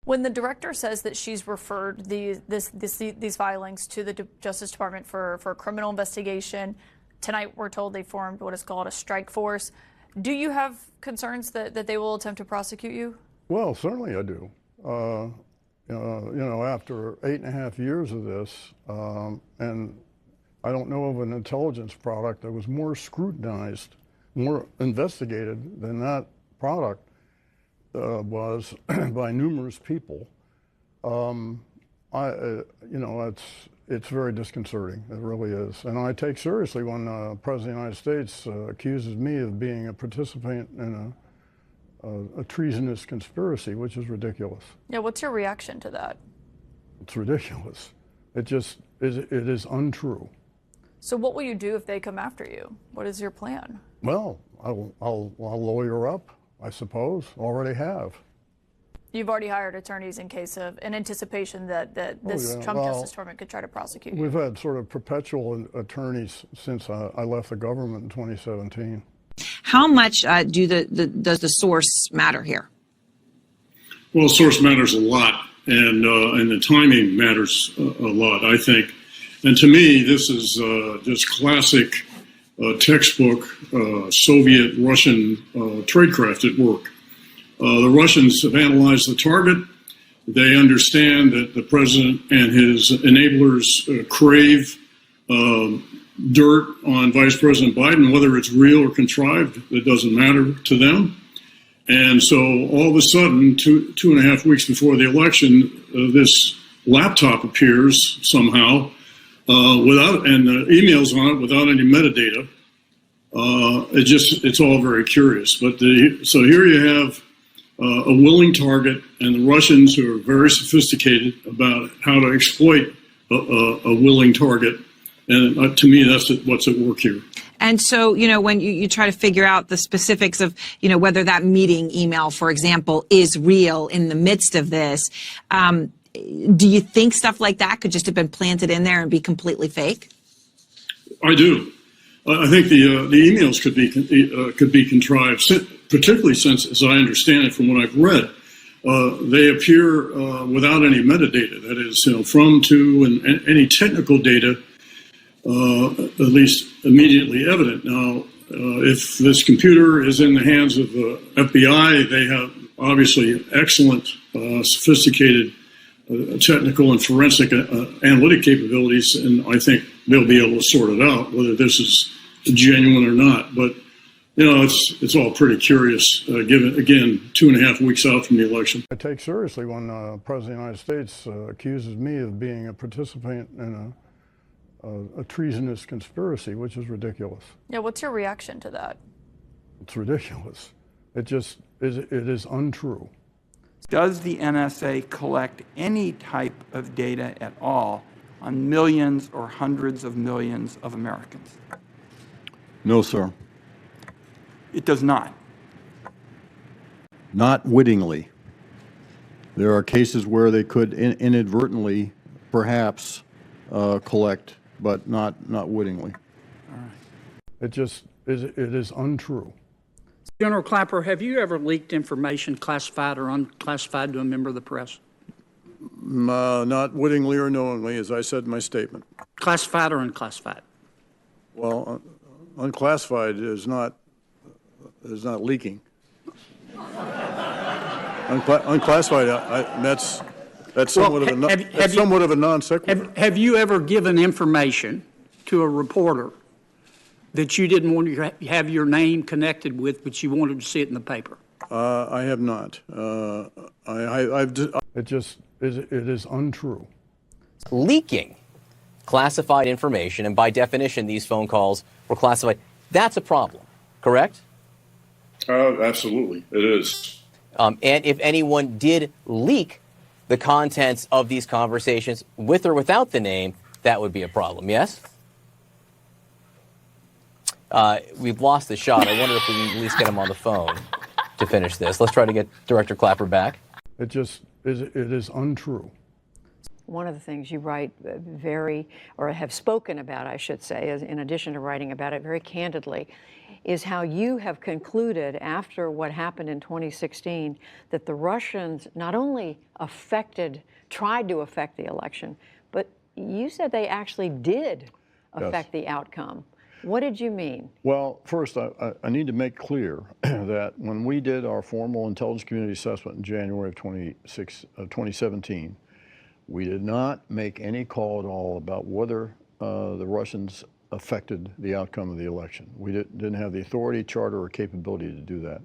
When the director says that she's referred these filings to the Justice Department for a criminal investigation, tonight we're told they formed what is called a strike force. Do you have concerns that they will attempt to prosecute you? Well, certainly I do. After 8.5 years of this, and I don't know of an intelligence product that was more scrutinized, more investigated than that product was by numerous people. It's very disconcerting. It really is. And I take seriously when the President of the United States accuses me of being a participant in a treasonous conspiracy, which is ridiculous. Yeah, what's your reaction to that? It's ridiculous. It is untrue. So what will you do if they come after you? What is your plan? Well, I'll lawyer up, I suppose. Already have. You've already hired attorneys in anticipation that this Trump Justice Department could try to prosecute you. We've had sort of perpetual attorneys since I left the government in 2017. How much does the source matter here? Well, source matters a lot, and the timing matters a lot, I think. And to me, this is just classic textbook Soviet-Russian tradecraft at work. The Russians have analyzed the target. They understand that the president and his enablers crave dirt on Vice President Biden, whether it's real or contrived, it doesn't matter to them. And so all of a sudden, two and a half weeks before the election, this laptop appears somehow and the emails on it without any metadata. It's all very curious. But so here you have a willing target, and the Russians, who are very sophisticated about how to exploit a willing target. And to me, that's what's at work here. And so, when you try to figure out the specifics of, whether that meeting email, for example, is real in the midst of this, do you think stuff like that could just have been planted in there and be completely fake? I do. I think the emails could be contrived, particularly since, as I understand it from what I've read, they appear without any metadata. That is, from, to, and any technical data. At least immediately evident. Now, if this computer is in the hands of the FBI, they have obviously excellent, sophisticated technical and forensic analytic capabilities, and I think they'll be able to sort it out, whether this is genuine or not. But, it's all pretty curious, given, again, 2.5 weeks out from the election. I take seriously when the President of the United States accuses me of being a participant in a treasonous conspiracy, which is ridiculous. Yeah, what's your reaction to that? It's ridiculous. It is untrue. Does the NSA collect any type of data at all on millions or hundreds of millions of Americans? No, sir. It does not. Not wittingly. There are cases where they could inadvertently, perhaps, collect, but not wittingly. All right. It is untrue. General Clapper, have you ever leaked information, classified or unclassified, to a member of the press? Not wittingly or knowingly, as I said in my statement. Classified or unclassified? Well, unclassified is not leaking. Unclassified, that's somewhat of a non sequitur. Have you ever given information to a reporter that you didn't want to have your name connected with, but you wanted to see it in the paper? I have not. It is untrue. Leaking classified information, and by definition, these phone calls were classified. That's a problem, correct? Absolutely, it is. And if anyone did leak the contents of these conversations, with or without the name, that would be a problem, yes? We've lost the shot. I wonder if we can at least get him on the phone to finish this. Let's try to get Director Clapper back. It is untrue. one of the things you write or have spoken about, I should say, in addition to writing about it very candidly, is how you have concluded after what happened in 2016 that the Russians not only tried to affect the election, but you said they actually did affect the outcome. What did you mean? Well, first, I need to make clear that when we did our formal intelligence community assessment in January of 2017, we did not make any call at all about whether the Russians affected the outcome of the election. We didn't have the authority, charter, or capability to do that.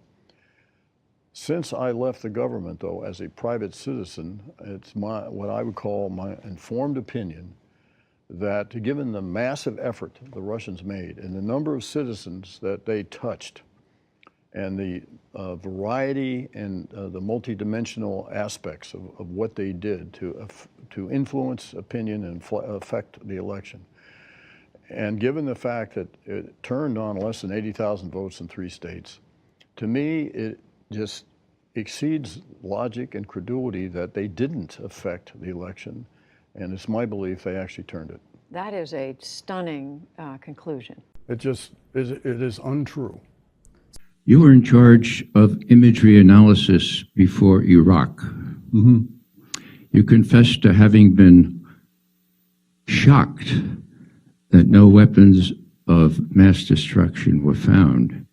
Since I left the government, though, as a private citizen, it's what I would call my informed opinion that given the massive effort the Russians made and the number of citizens that they touched and the variety and the multidimensional aspects of what they did to influence opinion and affect the election, and given the fact that it turned on less than 80,000 votes in 3 states, to me it just exceeds logic and credulity that they didn't affect the election. And it's my belief they actually turned it. That is a stunning conclusion. It is untrue. You were in charge of imagery analysis before Iraq. Mm-hmm. You confessed to having been shocked that no weapons of mass destruction were found.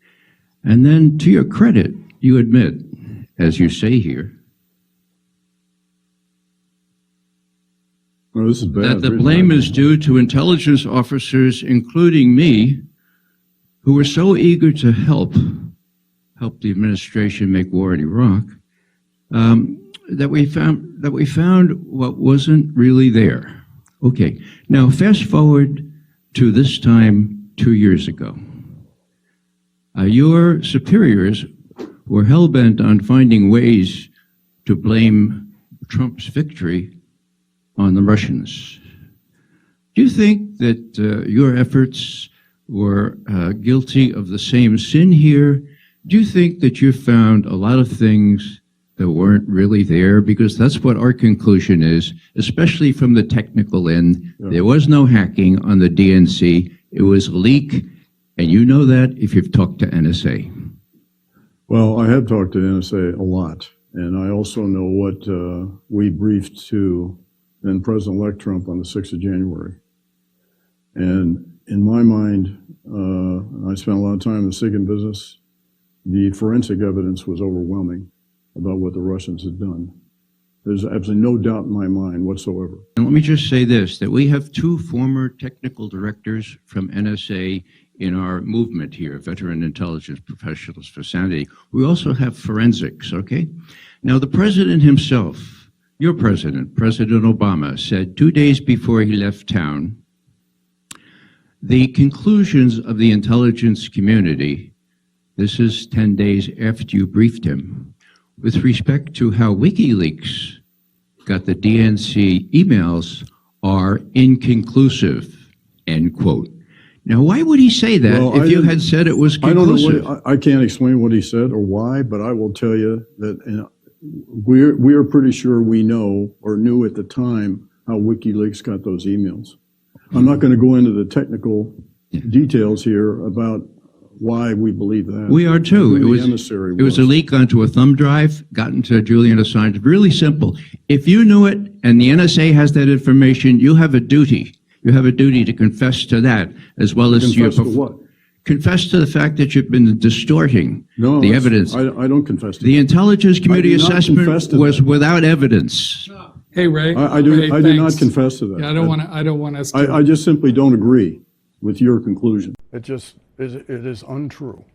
And then, to your credit, you admit, as you say here, that the blame is due to intelligence officers, including me, who were so eager to help the administration make war in Iraq, that we found what wasn't really there. Okay, now fast forward to this time 2 years ago. Your superiors were hell-bent on finding ways to blame Trump's victory on the Russians. Do you think that your efforts were guilty of the same sin here? Do you think that you found a lot of things that weren't really there? Because that's what our conclusion is, especially from the technical end. Yeah. There was no hacking on the DNC. It was a leak, and you know that if you've talked to NSA. Well, I have talked to NSA a lot, and I also know what we briefed to then President-elect Trump on the 6th of January. And in my mind, I spent a lot of time in the SIGINT business. The forensic evidence was overwhelming about what the Russians had done. There's absolutely no doubt in my mind whatsoever. And let me just say this, that we have 2 former technical directors from NSA in our movement here, Veteran Intelligence Professionals for Sanity. We also have forensics, okay? Now, the president himself, your president, President Obama, said 2 days before he left town, the conclusions of the intelligence community, this is 10 days after you briefed him, with respect to how WikiLeaks got the DNC emails, are inconclusive, end quote. Now, why would he say that if you had said it was conclusive? I don't know. I can't explain what he said or why, but I will tell you that we are pretty sure we know or knew at the time how WikiLeaks got those emails. I'm not going to go into the technical details here about why we believe that. We are too. It was a leak onto a thumb drive, gotten to Julian Assange. Really simple. If you knew it and the NSA has that information, you have a duty. You have a duty to confess to that, as well as confess to what? Confess to the fact that you've been distorting the evidence. I don't confess to that. The intelligence community assessment was without evidence. Hey, Ray. I do not confess to that. Yeah, I don't want us to. I just simply don't agree with your conclusion. It is untrue.